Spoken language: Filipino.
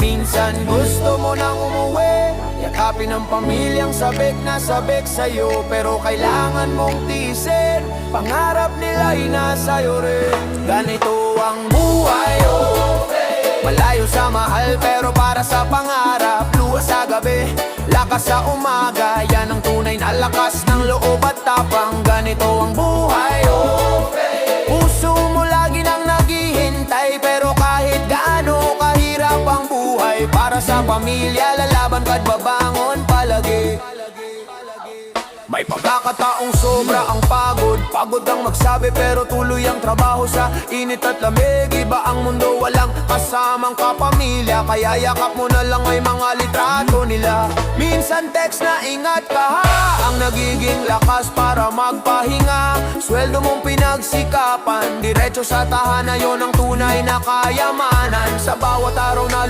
Minsan gusto mo nang umuwi, yakapin ang pamilyang sabik na sabik sa'yo. Pero kailangan mong tiisin, pangarap nila'y nasa'yo rin. Ganito ang buhay, malayo sa mahal pero para sa pangarap. Luwas sa gabi, lakas sa umaga, yan ang tunay na lakas ng loob at tapang. Ganito ang buhay, puso mo lagi nang naghihintay. Pero kahit gaano kahirap ang buhay, para sa pamilya lalaban ka't babangon palagi. May pagkakataong sobra ang pagod, pagod ang magsabi pero tuloy ang trabaho sa init at lamig. Iba ang mundo, walang kasamang kapamilya, kaya yakap mo na lang may mga litrato nila. Minsan text na ingat ka ha, ang nagiging lakas para magpahinga. Sweldo mong pinagsikapan, diretso sa tahanan, yon ang tunay na kayamanan. Sa bawat araw na